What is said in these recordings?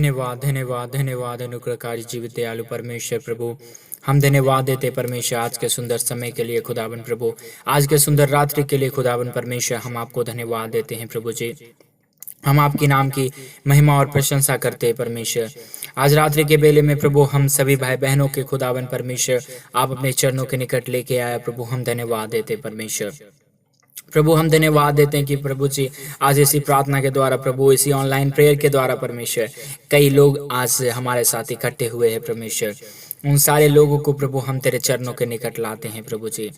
धन्यवाद धन्यवाद धन्यवाद अनुग्रहकारी जीवित दयालु परमेश्वर प्रभु। हम धन्यवाद देते परमेश्वर आज के सुंदर समय के लिए खुदावन प्रभु, आज के सुंदर रात्रि के लिए खुदावन परमेश्वर। हम आपको धन्यवाद देते हैं प्रभु जी। हम आपकी नाम की महिमा और प्रशंसा करते हैं परमेश्वर। आज रात्रि के बेले में प्रभु हम सभी भाई बहनों के खुदावन परमेश्वर आप अपने चरणों के निकट लेके आया प्रभु। हम धन्यवाद देते परमेश्वर प्रभु। हम धन्यवाद देते हैं कि प्रभु जी आज इसी प्रार्थना के द्वारा प्रभु, इसी ऑनलाइन प्रेयर के द्वारा परमेश्वर कई लोग आज हमारे साथ इकट्ठे हुए हैं परमेश्वर। उन सारे लोगों को प्रभु हम तेरे चरणों के निकट लाते हैं प्रभु जी।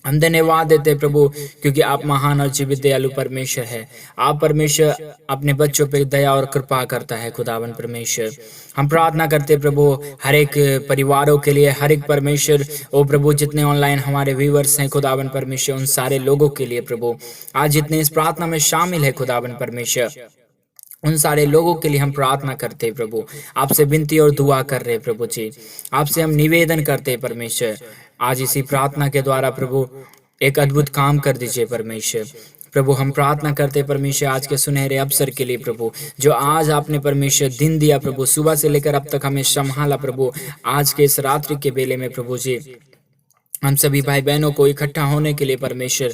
हम धन्यवाद देते हैं प्रभु क्योंकि आप महान और जीवित दयालु परमेश्वर है। आप परमेश्वर अपने बच्चों पे दया और कृपा करता है खुदावन परमेश्वर। हम प्रार्थना करते प्रभु हर एक परिवारों के लिए, हर एक परमेश्वर ओ प्रभु जितने ऑनलाइन हमारे व्यूअर्स हैं खुदावन परमेश्वर, उन सारे लोगों के लिए प्रभु आज जितने इस प्रार्थना में शामिल है खुदावन परमेश्वर, उन सारे लोगों के लिए हम प्रार्थना करते हैं प्रभु। आपसे विनती और दुआ कर रहे हैं प्रभु जी। आपसे हम निवेदन करते हैं परमेश्वर आज इसी प्रार्थना के द्वारा प्रभु एक अद्भुत काम कर दीजिए परमेश्वर। प्रभु हम प्रार्थना करते परमेश्वर आज के सुनहरे अवसर के लिए प्रभु, जो आज आपने परमेश्वर दिन दिया प्रभु, सुबह से लेकर अब तक हमें संभाला प्रभु। आज के इस रात्रि के बेले में प्रभु जी हम सभी भाई बहनों को इकट्ठा होने के लिए परमेश्वर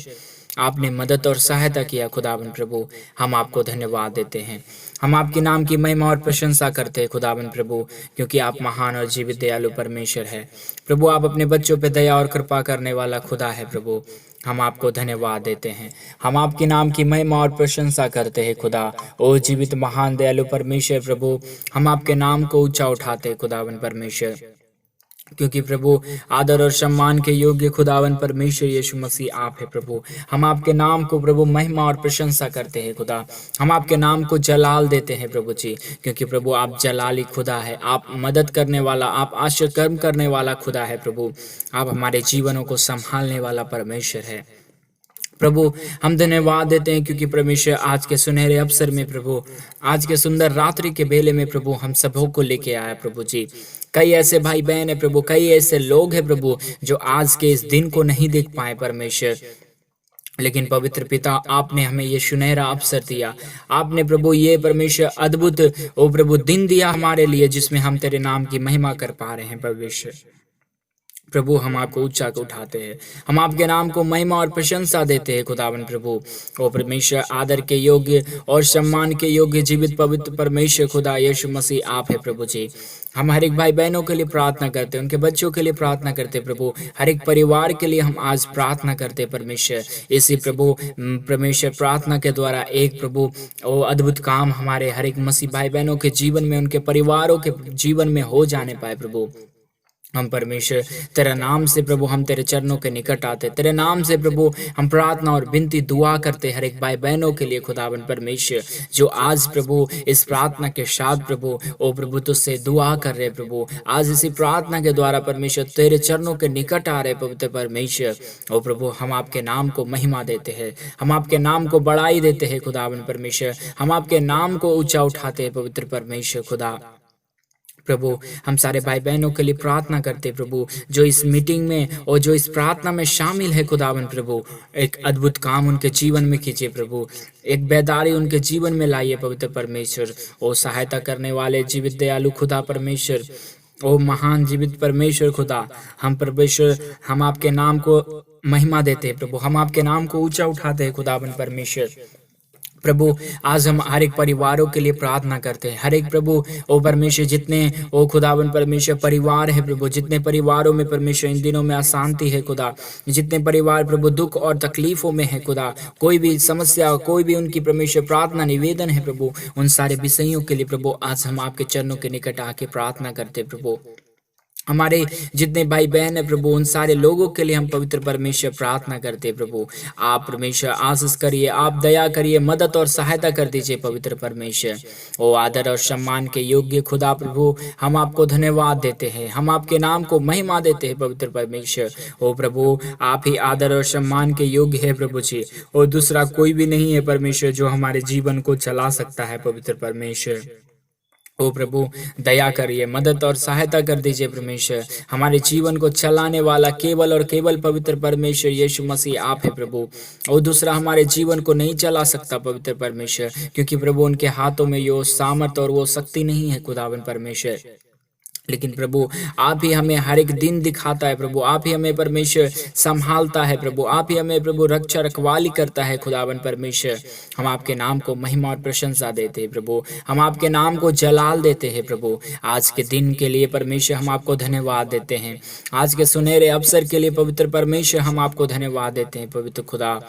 आपने मदद और सहायता किया खुदावन प्रभु। हम आपको धन्यवाद देते हैं। हम आपके नाम की महिमा और प्रशंसा करते हैं खुदावन प्रभु, क्योंकि आप महान और जीवित दयालु परमेश्वर है प्रभु। आप अपने बच्चों पे दया और कृपा करने वाला खुदा है प्रभु। हम आपको धन्यवाद देते हैं। हम आपके नाम की महिमा और प्रशंसा करते हैं खुदा। ओ जीवित महान दयालु परमेश्वर प्रभु, हम आपके नाम को ऊंचा उठाते हैं खुदावन परमेश्वर, क्योंकि प्रभु आदर और सम्मान के योग्य खुदावन परमेश्वर यीशु मसीह आप है प्रभु। हम आपके नाम को प्रभु महिमा और प्रशंसा करते हैं खुदा। हम आपके नाम को जलाल देते हैं प्रभु जी, क्योंकि प्रभु आप जलाली खुदा है। आप मदद करने वाला, आप आश्चर्य कर्म करने वाला खुदा है प्रभु। आप हमारे जीवनों को संभालने वाला परमेश्वर है प्रभु। हम धन्यवाद देते हैं क्योंकि परमेश्वर आज के सुनहरे अवसर में प्रभु, आज के सुंदर रात्रि के बेले में प्रभु हम सबों को लेके आया प्रभु जी। कई ऐसे भाई बहन है प्रभु, कई ऐसे लोग हैं प्रभु जो आज के इस दिन को नहीं देख पाए परमेश्वर, लेकिन पवित्र पिता आपने हमें ये सुनहरा अवसर दिया। आपने प्रभु ये परमेश्वर अद्भुत ओ प्रभु दिन दिया हमारे लिए, जिसमें हम तेरे नाम की महिमा कर पा रहे हैं परमेश्वर प्रभु। हम आपको ऊंचा उठाते हैं, हम आपके नाम को महिमा और प्रशंसा देते हैं खुदावन प्रभु। ओ परमेश्वर आदर के योग्य और सम्मान के योग्य जीवित पवित्र परमेश्वर खुदा यीशु मसीह आप है प्रभु जी। हम हर एक भाई बहनों के लिए प्रार्थना करते हैं, उनके बच्चों के लिए प्रार्थना करते हैं प्रभु, हर एक परिवार के लिए हम आज प्रार्थना करते हैं परमेश्वर। इसी प्रभु परमेश्वर प्रार्थना के द्वारा एक प्रभु ओ अद्भुत काम हमारे हर एक मसीह भाई बहनों के जीवन में, उनके परिवारों के जीवन में हो जाने पाए प्रभु। हम परमेश्वर तेरे नाम से प्रभु हम तेरे चरणों के निकट आते, तेरे नाम से प्रभु हम प्रार्थना और विनती दुआ करते हर एक भाई बहनों के लिए खुदावन परमेश्वर, जो आज प्रभु इस प्रार्थना के साथ प्रभु ओ प्रभु तुझसे दुआ कर रहे प्रभु। आज इसी प्रार्थना के द्वारा परमेश्वर तेरे चरणों के निकट आ रहे पवित्र परमेश्वर। ओ प्रभु हम आपके नाम को महिमा देते हैं, हम आपके नाम को बढ़ाई देते हैं खुदावन परमेश्वर। हम आपके नाम को ऊंचा उठाते हैं पवित्र परमेश्वर खुदा प्रभु। हम सारे भाई बहनों के लिए प्रार्थना करते प्रभु, जो इस मीटिंग में और जो इस प्रार्थना में शामिल है खुदावन प्रभु, एक अद्भुत काम उनके जीवन में कीजिए प्रभु, एक बेदारी उनके जीवन में लाइए पवित्र परमेश्वर। ओ सहायता करने वाले जीवित दयालु खुदा परमेश्वर, ओ महान जीवित परमेश्वर खुदा, हम परमेश्वर हम आपके नाम को महिमा देते हैं प्रभु, हम आपके नाम को ऊंचा उठाते हैं खुदावन परमेश्वर प्रभु। आज हम हर एक परिवारों के लिए प्रार्थना करते हैं, हर एक प्रभु ओ परमेश्वर जितने ओ खुदावन परमेश्वर परिवार है प्रभु, जितने परिवारों में परमेश्वर इन दिनों में अशांति है खुदा, जितने परिवार प्रभु दुख और तकलीफों में है खुदा, कोई भी समस्या, कोई भी उनकी परमेश्वर प्रार्थना निवेदन है प्रभु, उन सारे विषयों के लिए प्रभु आज हम आपके चरणों के निकट आके प्रार्थना करते प्रभु। हमारे जितने भाई बहन है प्रभु, उन सारे लोगों के लिए हम पवित्र परमेश्वर प्रार्थना करते प्रभु। आप परमेश्वर आशीष करिए, आप दया करिए, मदद और सहायता कर दीजिए पवित्र परमेश्वर। ओ आदर और सम्मान के योग्य खुदा प्रभु, हम आपको धन्यवाद देते हैं, हम आपके नाम को महिमा देते हैं पवित्र परमेश्वर। ओ प्रभु आप ही आदर और सम्मान के योग्य है प्रभु जी, और दूसरा कोई भी नहीं है परमेश्वर जो हमारे जीवन को चला सकता है पवित्र परमेश्वर। ओ प्रभु, दया करिए, मदद और सहायता कर दीजिए परमेश्वर। हमारे जीवन को चलाने वाला केवल और केवल पवित्र परमेश्वर यीशु मसीह आप है प्रभु। और दूसरा हमारे जीवन को नहीं चला सकता पवित्र परमेश्वर, क्योंकि प्रभु उनके हाथों में यो सामर्थ और वो शक्ति नहीं है खुदावन परमेश्वर। लेकिन प्रभु आप ही हमें हर एक दिन दिखाता है प्रभु, आप ही हमें परमेश्वर संभालता है प्रभु, आप ही हमें प्रभु रक्षा रखवाली करता है खुदावन परमेश्वर। हम आपके नाम को महिमा और प्रशंसा देते हैं प्रभु, हम आपके नाम को जलाल देते हैं प्रभु। आज के दिन के लिए परमेश्वर हम आपको धन्यवाद देते हैं, आज के सुनहरे अवसर के लिए पवित्र परमेश्वर हम आपको धन्यवाद देते हैं पवित्र खुदा।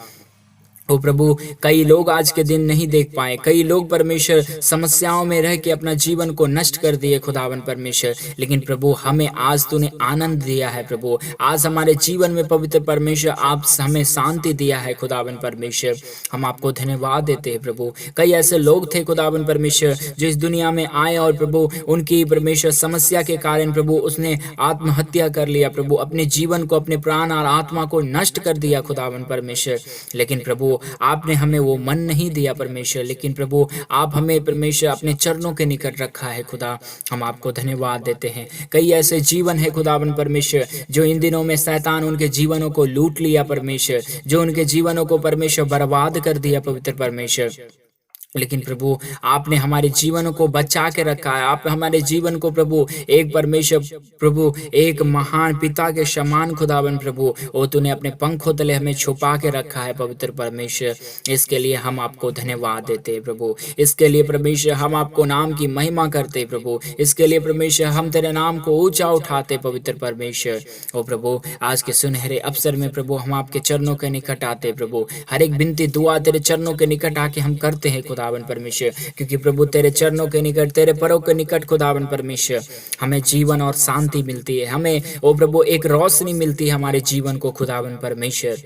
ओ प्रभु, कई लोग आज के दिन नहीं देख पाए, कई लोग परमेश्वर समस्याओं में रह के अपना जीवन को नष्ट कर दिए खुदावन परमेश्वर। लेकिन प्रभु हमें आज तूने आनंद दिया है प्रभु, आज हमारे जीवन में पवित्र परमेश्वर आप हमें शांति दिया है खुदावन परमेश्वर। हम आपको धन्यवाद देते हैं प्रभु। कई ऐसे लोग थे खुदावन परमेश्वर जो इस दुनिया में आए और प्रभु उनकी परमेश्वर समस्या के कारण प्रभु उसने आत्महत्या कर लिया प्रभु, अपने जीवन को, अपने प्राण और आत्मा को नष्ट कर दिया खुदावन परमेश्वर। लेकिन प्रभु आपने हमें वो मन नहीं दिया परमेश्वर, लेकिन प्रभु आप हमें परमेश्वर अपने चरणों के निकट रखा है खुदा। हम आपको धन्यवाद देते हैं। कई ऐसे जीवन है खुदावन परमेश्वर जो इन दिनों में शैतान उनके जीवनों को लूट लिया परमेश्वर, जो उनके जीवनों को परमेश्वर बर्बाद कर दिया पवित्र परमेश्वर। लेकिन प्रभु आपने हमारे जीवन को बचा के रखा है, आप हमारे जीवन को प्रभु एक परमेश्वर प्रभु एक महान पिता के समान खुदावन प्रभु ओ तूने अपने पंखों तले हमें छुपा के रखा है पवित्र परमेश्वर। इसके लिए हम आपको धन्यवाद देते हैं प्रभु, इसके लिए परमेश्वर हम आपको नाम की महिमा करते प्रभु, इसके लिए परमेश्वर हम तेरे नाम को ऊंचा उठाते पवित्र परमेश्वर। ओ प्रभु आज के सुनहरे अवसर में प्रभु हम आपके चरणों के निकट आते प्रभु, हर एक विनती दुआ तेरे चरणों के निकट आके हम करते हैं खुदावन परमेश्वर, क्योंकि प्रभु तेरे चरणों के निकट, तेरे पैरों के निकट खुदावन परमेश्वर हमें जीवन और शांति मिलती है, हमें ओ प्रभु एक रोशनी मिलती है हमारे जीवन को खुदावन परमेश्वर।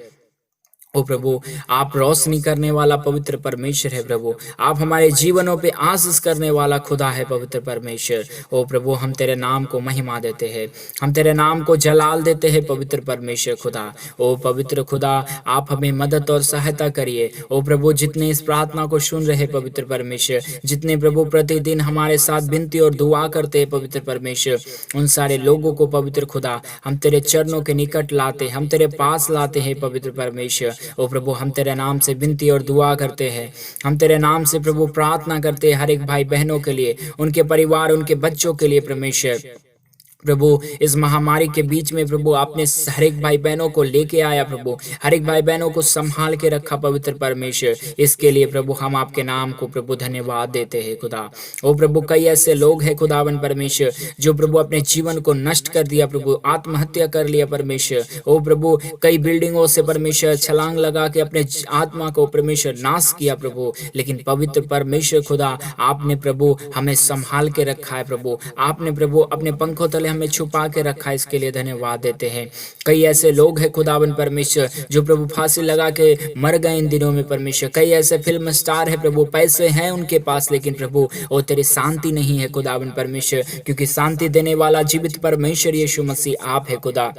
ओ प्रभु आप रोशनी करने वाला पवित्र परमेश्वर है प्रभु, आप हमारे जीवनों पे आशीष करने वाला खुदा है पवित्र परमेश्वर। ओ प्रभु हम तेरे नाम को महिमा देते हैं, हम तेरे नाम को जलाल देते हैं पवित्र परमेश्वर खुदा। ओ पवित्र खुदा आप हमें मदद और सहायता करिए। ओ प्रभु जितने इस प्रार्थना को सुन रहे पवित्र परमेश्वर, जितने प्रभु प्रतिदिन हमारे साथ विनती और दुआ करते हैं पवित्र परमेश्वर, उन सारे लोगों को पवित्र खुदा हम तेरे चरणों के निकट लाते, हम तेरे पास लाते हैं पवित्र परमेश्वर। ओ प्रभु हम तेरे नाम से विनती और दुआ करते हैं, हम तेरे नाम से प्रभु प्रार्थना करते हैं हर एक भाई बहनों के लिए, उनके परिवार, उनके बच्चों के लिए परमेश्वर। प्रभु इस महामारी के बीच में प्रभु आपने हर एक भाई बहनों को लेके आया प्रभु, हर एक भाई बहनों को संभाल के रखा पवित्र परमेश्वर। इसके लिए प्रभु हम आपके नाम को प्रभु धन्यवाद देते हैं खुदा। ओ प्रभु कई ऐसे लोग हैं खुदावन परमेश्वर जो प्रभु अपने जीवन को नष्ट कर दिया प्रभु, आत्महत्या कर लिया परमेश्वर। ओ प्रभु कई बिल्डिंगों से परमेश्वर छलांग लगा के अपने आत्मा को परमेश्वर नाश किया प्रभु, लेकिन पवित्र परमेश्वर खुदा आपने प्रभु हमें संभाल के रखा है प्रभु, आपने प्रभु अपने पंखों तले हमें छुपा के रखा है, इसके लिए धन्यवाद देते हैं। कई ऐसे लोग हैं खुदावन परमेश्वर जो प्रभु फांसी लगा के मर गए इन दिनों में परमेश्वर, कई ऐसे फिल्म स्टार है प्रभु, पैसे हैं उनके पास, लेकिन प्रभु वो तेरी शांति नहीं है खुदावन परमेश्वर, क्योंकि शांति देने वाला जीवित परमेश्वर यीशु मसीह आप है खुदा।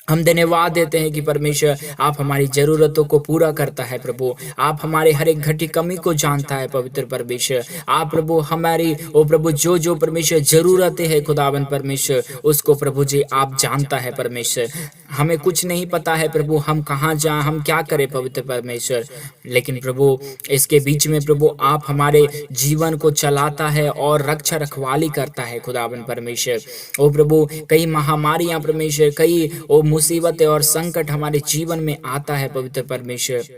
हम धन्यवाद देते हैं कि परमेश्वर आप हमारी जरूरतों को पूरा करता है प्रभु, आप हमारे हर एक घटी कमी को जानता है पवित्र परमेश्वर। आप प्रभु हमारी ओ प्रभु जो जो परमेश्वर जरूरतें हैं खुदावन परमेश्वर उसको प्रभु जी आप जानता है परमेश्वर। हमें कुछ नहीं पता है प्रभु हम कहाँ जाएं, हम क्या करें पवित्र परमेश्वर, लेकिन प्रभु इसके बीच में प्रभु आप हमारे जीवन को चलाता है और रक्षा रखवाली करता है खुदावन परमेश्वर। ओ प्रभु कई महामारियां परमेश्वर, कई ओ मुसीबतें और संकट हमारे जीवन में आता है पवित्र परमेश्वर,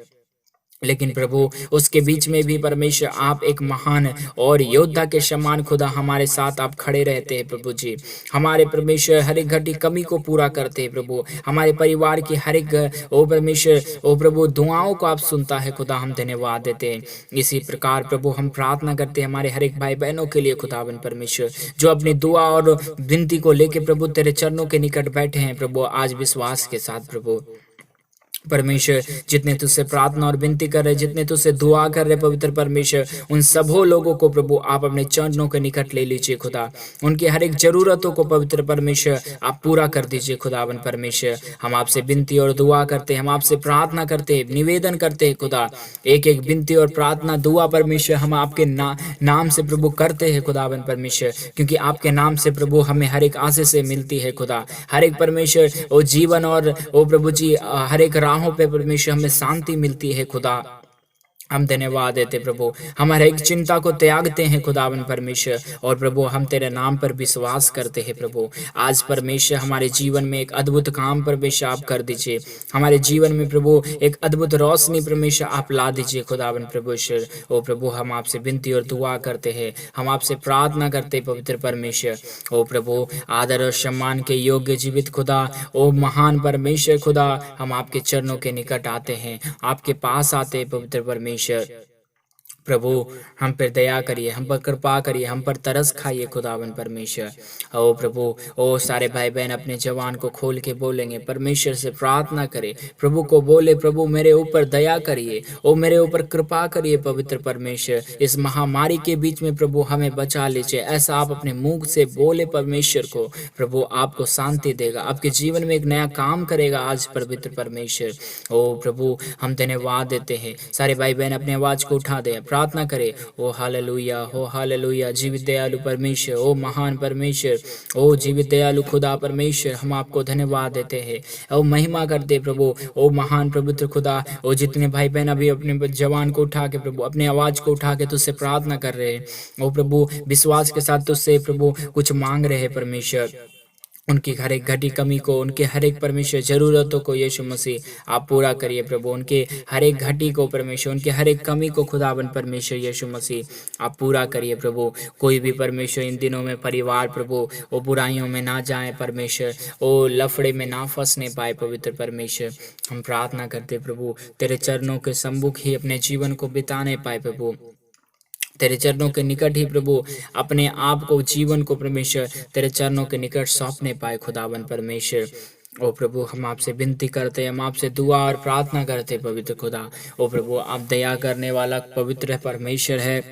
लेकिन प्रभु उसके बीच में भी परमेश्वर आप एक महान और योद्धा के समान खुदा हमारे साथ आप खड़े रहते हैं प्रभु जी। हमारे परमेश्वर हर एक घटी कमी को पूरा करते हैं प्रभु, हमारे परिवार की हर एक ओ परमेश्वर ओ प्रभु दुआओं को आप सुनता है खुदा, हम धन्यवाद देते हैं। इसी प्रकार प्रभु हम प्रार्थना करते हैं हमारे हर एक भाई बहनों के लिए खुदावन परमेश्वर जो अपनी दुआ और विनती को लेके प्रभु तेरे चरणों के निकट बैठे हैं प्रभु आज विश्वास के साथ प्रभु। परमेश्वर, जितने तुझसे प्रार्थना और विनती कर रहे, जितने तुझसे दुआ कर रहे पवित्र परमेश्वर, उन सबों लोगों को प्रभु आप अपने चरणों के निकट ले लीजिए खुदा। उनकी हर एक जरूरतों को पवित्र परमेश्वर आप पूरा कर दीजिए खुदावन परमेश्वर। हम आपसे विनती और दुआ करते हैं, हम आपसे प्रार्थना करते हैं, निवेदन करते हैं खुदा। एक एक विनती और प्रार्थना दुआ परमेश्वर हम आपके नाम से प्रभु करते हैं खुदावन परमेश्वर, क्योंकि आपके नाम से प्रभु हमें हर एक आशीष से मिलती है खुदा। हर एक परमेश्वर ओ जीवन और ओ प्रभु जी हर एक राहों पे परमेश्वर हमें शांति मिलती है खुदा। हम धन्यवाद देते प्रभु, हम हर एक चिंता को त्यागते हैं खुदावन परमेश्वर, और प्रभु हम तेरे नाम पर विश्वास करते हैं प्रभु। आज परमेश्वर हमारे जीवन में एक अद्भुत काम परमेश्वर आप कर दीजिए, हमारे जीवन में प्रभु एक अद्भुत रोशनी परमेश्वर आप ला दीजिए खुदावन परमेश्वर। ओ प्रभु हम आपसे विनती और दुआ करते हैं, हम आपसे प्रार्थना करते हैं पवित्र परमेश्वर। ओ प्रभु आदर और सम्मान के योग्य जीवित खुदा, ओ महान परमेश्वर खुदा, हम आपके चरणों के निकट आते हैं, आपके पास आते हैं पवित्र परमेश्वर। प्रभु हम पर दया करिए, हम पर कृपा करिए, हम पर तरस खाइए खुदावन परमेश्वर। ओ प्रभु ओ सारे भाई बहन अपने जवान को खोल के बोलेंगे, परमेश्वर से प्रार्थना करें, प्रभु को बोले प्रभु मेरे ऊपर दया करिए, ओ मेरे ऊपर कृपा करिए पवित्र परमेश्वर। इस महामारी के बीच में प्रभु हमें बचा लीजिए, ऐसा आप अपने मुंह से बोले परमेश्वर को, प्रभु आपको शांति देगा, आपके जीवन में एक नया काम करेगा आज पवित्र परमेश्वर। ओ प्रभु हम धन्यवाद देते हैं। सारे भाई बहन अपनी आवाज को उठा दे, प्रार्थना करे। ओ हालेलुया, जीवित दयालु परमेश्वर, ओ महान परमेश्वर, ओ जीवित दयालु खुदा परमेश्वर, हम आपको धन्यवाद देते हैं, ओ महिमा करते प्रभु, ओ महान पवित्र खुदा। ओ जितने भाई बहन अभी अपने जवान को उठा के प्रभु अपनी आवाज को उठा के तुझसे प्रार्थना कर रहे हैं, ओ प्रभु विश्वास के साथ तुझसे प्रभु कुछ मांग रहे हैं परमेश्वर, उनकी हर एक घटी कमी को, उनके हर एक परमेश्वर जरूरतों को यीशु मसीह आप पूरा करिए प्रभु। उनके हर एक घटी को परमेश्वर, उनके हर एक कमी को खुदावन परमेश्वर यीशु मसीह आप पूरा करिए प्रभु। कोई भी परमेश्वर इन दिनों में परिवार प्रभु वो बुराइयों में ना जाए परमेश्वर, वो लफड़े में ना फंसने पाए पवित्र परमेश्वर। हम प्रार्थना करते प्रभु तेरे चरणों के सम्मुख ही अपने जीवन को बिताने पाए प्रभु, तेरे चरणों के निकट ही प्रभु अपने आप को, जीवन को परमेश्वर तेरे चरणों के निकट सौंपने पाए खुदावन परमेश्वर। ओ प्रभु हम आपसे विनती करते हैं, हम आपसे दुआ और प्रार्थना करते हैं पवित्र खुदा। ओ प्रभु आप दया करने वाला पवित्र परमेश्वर है,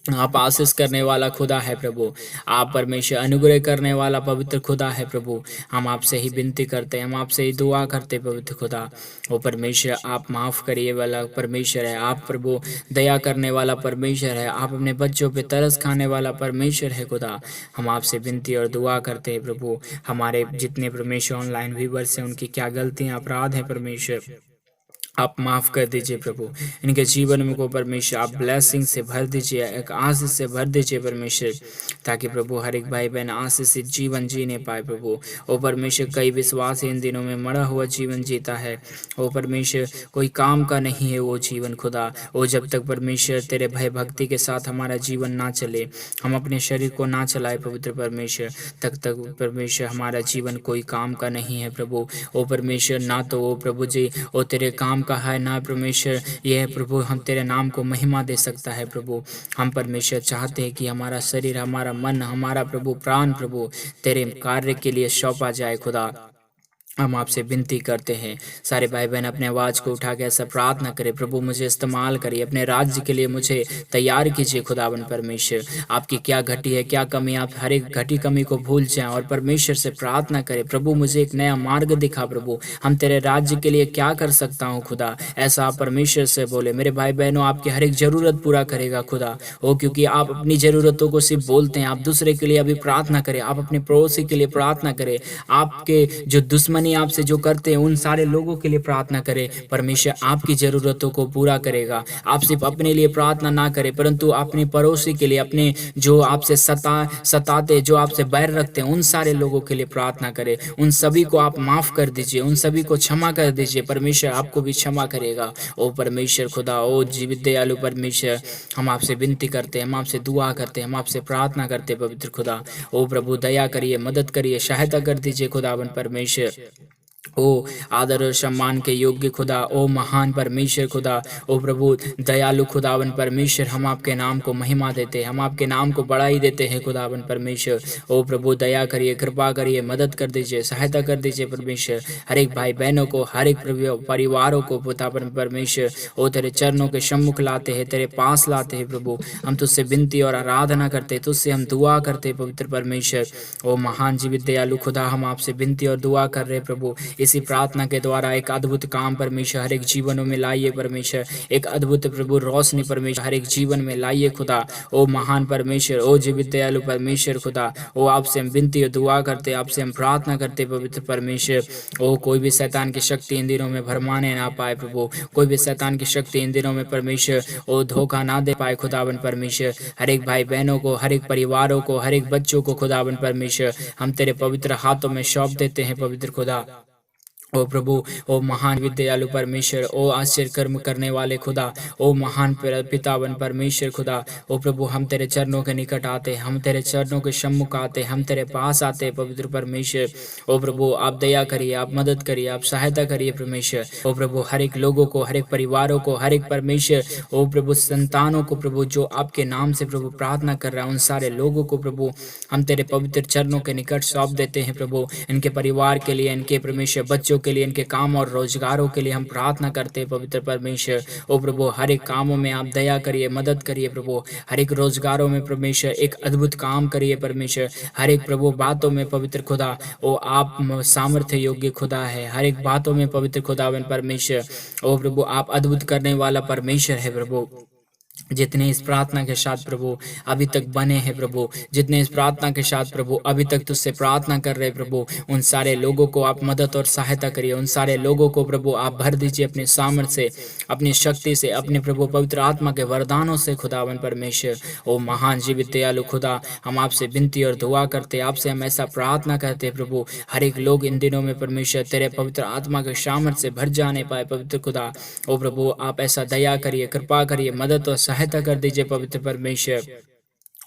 आप आशीष करने वाला खुदा है प्रभु, आप परमेश्वर अनुग्रह करने वाला पवित्र खुदा है प्रभु। हम आपसे ही विनती करते हैं, हम आपसे ही दुआ करते हैं पवित्र खुदा। वो परमेश्वर आप माफ़ करिए वाला परमेश्वर है, आप प्रभु दया करने वाला परमेश्वर है, आप अपने बच्चों पे तरस खाने वाला परमेश्वर है खुदा। हम आपसे विनती और दुआ करते हैं प्रभु, हमारे जितने परमेश्वर ऑनलाइन व्यूवर्स हैं उनकी क्या गलतियाँ अपराध हैं परमेश्वर आप माफ़ कर दीजिए प्रभु। इनके जीवन में को परमेश्वर आप ब्लेसिंग से भर दीजिए, एक आशीष से भर दीजिए परमेश्वर, ताकि प्रभु हर एक भाई बहन आशीषित जीवन जीने पाए प्रभु। ओ परमेश्वर कई विश्वास इन दिनों में मरा हुआ जीवन जीता है, ओ परमेश्वर कोई काम का नहीं है वो जीवन खुदा। ओ जब तक परमेश्वर तेरे भय भक्ति के साथ हमारा जीवन ना चले, हम अपने शरीर को ना चलाए पवित्र परमेश्वर, तब तक परमेश्वर हमारा जीवन कोई काम का नहीं है प्रभु। ओ परमेश्वर ना तो वो प्रभु जी ओ तेरे काम का है, ना परमेश्वर यह प्रभु हम तेरे नाम को महिमा दे सकता है प्रभु। हम परमेश्वर चाहते हैं कि हमारा शरीर, हमारा मन, हमारा प्रभु प्राण प्रभु तेरे कार्य के लिए सौंपा जाए खुदा। हम आपसे विनती करते हैं, सारे भाई बहन अपने आवाज़ को उठा के ऐसा प्रार्थना करें, प्रभु मुझे इस्तेमाल करिए, अपने राज्य के लिए मुझे तैयार कीजिए खुदावन परमेश्वर। आपकी क्या घटी है, क्या कमी, आप हर एक घटी कमी को भूल जाएं और परमेश्वर से प्रार्थना करें, प्रभु मुझे एक नया मार्ग दिखा प्रभु, हम तेरे राज्य के लिए क्या कर सकता हूँ खुदा। ऐसा आप परमेश्वर से बोले, मेरे भाई बहनों आपकी हर एक ज़रूरत पूरा करेगा खुदा। ओ क्योंकि आप अपनी ज़रूरतों को सिर्फ बोलते हैं, आप दूसरे के लिए अभी प्रार्थना करें, आप अपने पड़ोसी के लिए प्रार्थना करें, आपके जो दुश्मनी आपसे जो करते हैं उन सारे लोगों के लिए प्रार्थना करें, परमेश्वर आपकी जरूरतों को पूरा करेगा। आप सिर्फ अपने लिए प्रार्थना ना करें, परंतु अपने पड़ोसी के लिए, अपने जो आपसे सताते, जो आपसे बैर रखते हैं, उन सारे लोगों के लिए प्रार्थना करें। उन सभी को आप माफ कर दीजिए, उन सभी को क्षमा कर दीजिए, परमेश्वर आपको भी क्षमा करेगा। ओ परमेश्वर खुदा, ओ जीवित दयालु परमेश्वर, हम आपसे विनती करते हैं, हम आपसे दुआ करते हैं, हम आपसे प्रार्थना करते हैं पवित्र खुदा। ओ प्रभु दया करिए, मदद करिए, सहायता कर दीजिए खुदावन परमेश्वर। ओ आदर और सम्मान के योग्य खुदा, ओ महान परमेश्वर खुदा, ओ प्रभु दयालु खुदावन परमेश्वर, हम आपके नाम को महिमा देते हैं, हम आपके नाम को बढ़ाई देते हैं खुदावन परमेश्वर। ओ प्रभु दया करिए, कृपा करिए, मदद कर दीजिए, सहायता कर दीजिए परमेश्वर। हर एक भाई बहनों को, हर एक परिवारों को खुदावन परमेश्वर, ओ तेरे चरणों के सम्मुख लाते हैं, तेरे पास लाते हैं प्रभु। हम तुझसे विनती और आराधना करते, तुझसे हम दुआ करते पवित्र परमेश्वर। ओ महान जीवित दयालु खुदा, हम आपसे विनती और दुआ कर रहे प्रभु, इसी प्रार्थना के द्वारा एक अद्भुत काम परमेश्वर हर एक जीवनों में लाइए परमेश्वर, एक अद्भुत प्रभु रोशनी परमेश्वर हर एक जीवन में लाइए खुदा। ओ महान परमेश्वर, ओ जीवित दयालु परमेश्वर खुदा, ओ आपसे हम विनती और दुआ करते, आपसे हम प्रार्थना करते पवित्र परमेश्वर। ओ कोई भी शैतान की शक्ति इन दिनों में भरमाने ना पाए प्रभु, कोई भी शैतान की शक्ति इन दिनों में परमेश्वर ओ धोखा ना दे पाए खुदावन परमेश्वर। हर एक भाई बहनों को, हर एक परिवारों को, हर एक बच्चों को खुदावन परमेश्वर हम तेरे पवित्र हाथों में सौंप देते हैं पवित्र खुदा। ओ प्रभु, ओ महान विद्यालु परमेश्वर, ओ आश्चर्य कर्म करने वाले खुदा, ओ महान पितावन परमेश्वर खुदा। ओ प्रभु, हम तेरे चरणों के निकट आते, हम तेरे चरणों के सम्मुख आते, हम तेरे पास आते पवित्र परमेश्वर। ओ प्रभु, आप दया करिए, आप मदद करिए, आप सहायता करिए परमेश्वर। ओ प्रभु, हर एक लोगों को, हर एक परिवारों को, हर एक परमेश्वर ओ प्रभु संतानों को प्रभु, जो आपके नाम से प्रभु प्रार्थना कर रहा है, उन सारे लोगों को प्रभु हम तेरे पवित्र चरणों के निकट सौंप देते हैं प्रभु। इनके परिवार के लिए, इनके परमेश्वर बच्चों के लिए, इनके काम और रोजगारों के लिए हम प्रार्थना करते हैं पवित्र परमेश्वर। ओ प्रभु, हर एक कामों में आप दया करिए, मदद करिए प्रभु। हर एक रोजगारों में परमेश्वर एक अद्भुत काम करिए परमेश्वर। हर एक प्रभु बातों में पवित्र खुदा, ओ आप सामर्थ्य योग्य खुदा है। हर एक बातों में पवित्र खुदावन परमेश्वर, ओ प्रभु आप अद्भुत करने वाला परमेश्वर है प्रभु। जितने इस प्रार्थना के साथ प्रभु अभी तक बने हैं प्रभु, जितने इस प्रार्थना के साथ प्रभु अभी तक तुझसे प्रार्थना कर रहे प्रभु, उन सारे लोगों को आप मदद और सहायता करिए। उन सारे लोगों को प्रभु आप भर दीजिए अपने सामर्थ्य से, अपनी शक्ति से, अपने प्रभु पवित्र आत्मा के वरदानों से खुदावन परमेश्वर। ओ महान जीवित दयालु खुदा, हम आपसे विनती और दुआ करते, आपसे हम ऐसा प्रार्थना करते प्रभु, हर एक लोग इन दिनों में परमेश्वर तेरे पवित्र आत्मा के सामर्थ्य से भर जाने पाए पवित्र खुदा। ओ प्रभु, आप ऐसा दया करिए, कृपा करिए, मदद और सहायता कर दीजिए पवित्र परमेश्वर।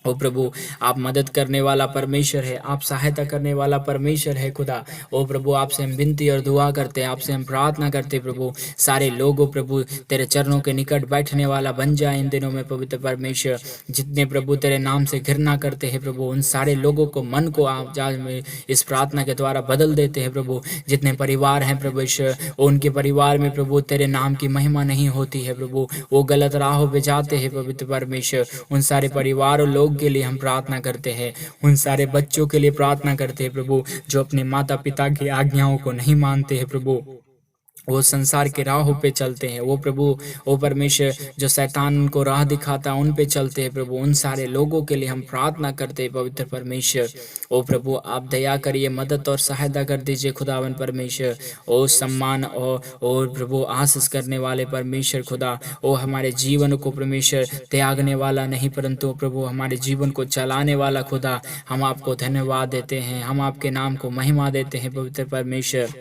ओ प्रभु, आप मदद करने वाला परमेश्वर है, आप सहायता करने वाला परमेश्वर है खुदा। ओ प्रभु, आपसे हम विनती और दुआ करते हैं, आपसे हम प्रार्थना करते प्रभु, सारे लोगों प्रभु तेरे चरणों के निकट बैठने वाला बन जाए इन दिनों में पवित्र परमेश्वर। जितने प्रभु तेरे नाम से घृणा करते हैं प्रभु, उन सारे लोगों को, मन को आप आज में इस प्रार्थना के द्वारा बदल देते हैं प्रभु। जितने परिवार हैं प्रभु ईश्वर, उनके परिवार में प्रभु तेरे नाम की महिमा नहीं होती है प्रभु, वो गलत राहों पे जाते हैं पवित्र परमेश्वर। उन सारे परिवार और लोग के लिए हम प्रार्थना करते हैं, उन सारे बच्चों के लिए प्रार्थना करते हैं प्रभु, जो अपने माता पिता की आज्ञाओं को नहीं मानते हैं प्रभु, वो संसार के राहों पे चलते हैं। वो प्रभु, ओ परमेश्वर, जो शैतान उनको राह दिखाता है उन पे चलते हैं प्रभु, उन सारे लोगों के लिए हम प्रार्थना करते हैं पवित्र परमेश्वर। ओ प्रभु, आप दया करिए, मदद और सहायता कर दीजिए खुदावन परमेश्वर। ओ सम्मान और प्रभु आशीष करने वाले परमेश्वर खुदा, ओ हमारे जीवन को परमेश्वर त्यागने वाला नहीं, परंतु प्रभु हमारे जीवन को चलाने वाला खुदा, हम आपको धन्यवाद देते हैं, हम आपके नाम को महिमा देते हैं पवित्र परमेश्वर।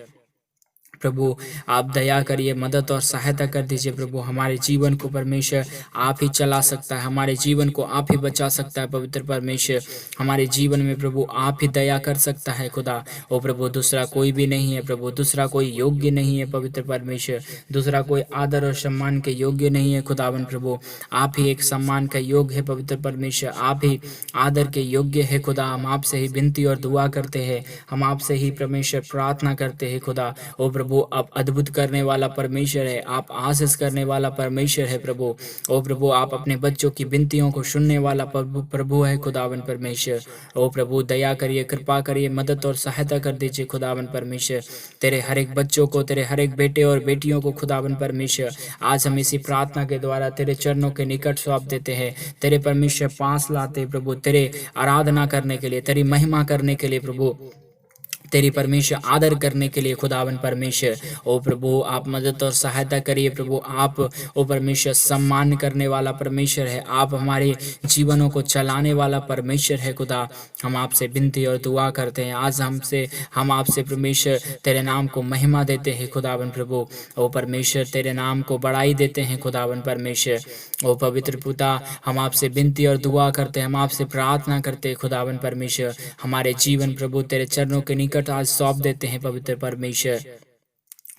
प्रभु, आप दया करिए, मदद और सहायता कर दीजिए प्रभु। हमारे जीवन को परमेश्वर आप ही चला सकता है, हमारे जीवन को आप ही बचा सकता है पवित्र परमेश्वर। हमारे जीवन में प्रभु आप ही दया कर सकता है खुदा। ओ प्रभु, दूसरा कोई भी नहीं है प्रभु, दूसरा कोई योग्य नहीं है पवित्र परमेश्वर, दूसरा कोई आदर और सम्मान के योग्य नहीं है खुदावन प्रभु। आप ही एक सम्मान का योग्य है पवित्र परमेश्वर, आप ही आदर के योग्य है खुदा। हम आपसे ही विनती और दुआ करते हैं, हम आपसे ही परमेश्वर प्रार्थना करते हैं खुदा। ओ प्रभु, आप अद्भुत करने वाला परमेश्वर है, आप आशीष करने वाला परमेश्वर है प्रभु। ओ प्रभु, आप अपने बच्चों की विनतियों को सुनने वाला प्रभु है खुदावन परमेश्वर। ओ प्रभु, दया करिए, कृपा करिए, मदद और सहायता कर दीजिए खुदावन परमेश्वर। तेरे हर एक बच्चों को, तेरे हर एक बेटे और बेटियों को खुदावन परमेश्वर, आज हम इसी प्रार्थना के द्वारा तेरे चरणों के निकट सौंप देते हैं, तेरे परमेश्वर पास लाते प्रभु, तेरे आराधना करने के लिए, तेरी महिमा करने के लिए प्रभु, तेरी परमेश्वर आदर करने के लिए खुदावन परमेश्वर। ओ प्रभु, आप मदद और सहायता करिए प्रभु। आप ओ परमेश्वर सम्मान करने वाला परमेश्वर है, आप हमारे जीवनों को चलाने वाला परमेश्वर है खुदा। हम आपसे विनती और दुआ करते हैं, आज हम आपसे परमेश्वर तेरे नाम को महिमा देते हैं खुदावन प्रभु। ओ परमेश्वर, तेरे नाम को बढ़ाई देते हैं खुदावन परमेश्वर। ओ पवित्र पिता, हम आपसे विनती और दुआ करते हैं, हम आपसे प्रार्थना करते हैं खुदावन परमेश्वर। हमारे जीवन प्रभु तेरे चरणों के निकट आज सौंप देते हैं पवित्र परमेश्वर।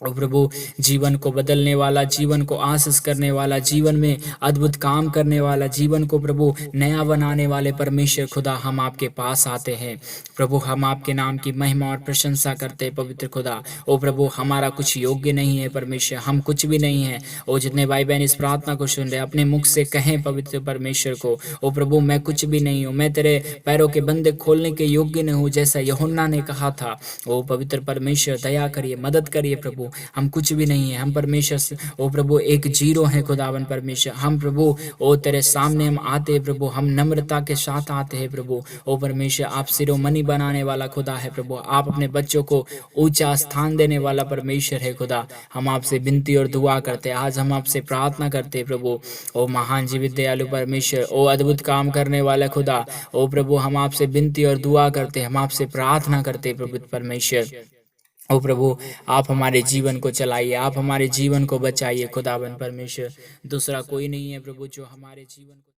ओ प्रभु, जीवन को बदलने वाला, जीवन को आशीष करने वाला, जीवन में अद्भुत काम करने वाला, जीवन को प्रभु नया बनाने वाले परमेश्वर खुदा, हम आपके पास आते हैं प्रभु। हम आपके नाम की महिमा और प्रशंसा करते हैं पवित्र खुदा। ओ प्रभु, हमारा कुछ योग्य नहीं है परमेश्वर, हम कुछ भी नहीं है। ओ जितने भाई बहन इस प्रार्थना को सुन रहे, अपने मुख से कहें पवित्र परमेश्वर को, ओ प्रभु मैं कुछ भी नहीं हूँ, मैं तेरे पैरों के बंधे खोलने के योग्य नहीं हूँ, जैसा यूहन्ना ने कहा था। ओ पवित्र परमेश्वर दया करिए, मदद करिए प्रभु, हम कुछ भी नहीं है। हम परमेश्वर ओ प्रभु एक जीरो है खुदावन परमेश्वर। हम प्रभु ओ तेरे सामने हम आते हैं प्रभु, हम नम्रता के साथ आते हैं प्रभु। ओ परमेश्वर, आप शिरोमणि बनाने वाला खुदा है प्रभु, आप अपने बच्चों को ऊंचा स्थान देने वाला परमेश्वर है खुदा। हम आपसे विनती और दुआ करते हैं, आज हम आपसे प्रार्थना करते हैं प्रभु। ओ महान जीवित दयालु परमेश्वर, ओ अद्भुत काम करने वाला खुदा, ओ प्रभु हम आपसे विनती और दुआ करते हैं, हम आपसे प्रार्थना करते हैं प्रभु परमेश्वर। ओ प्रभु, आप हमारे जीवन को चलाइए, आप हमारे जीवन को बचाइए खुदावन परमेश्वर। दूसरा कोई नहीं है प्रभु जो हमारे जीवन को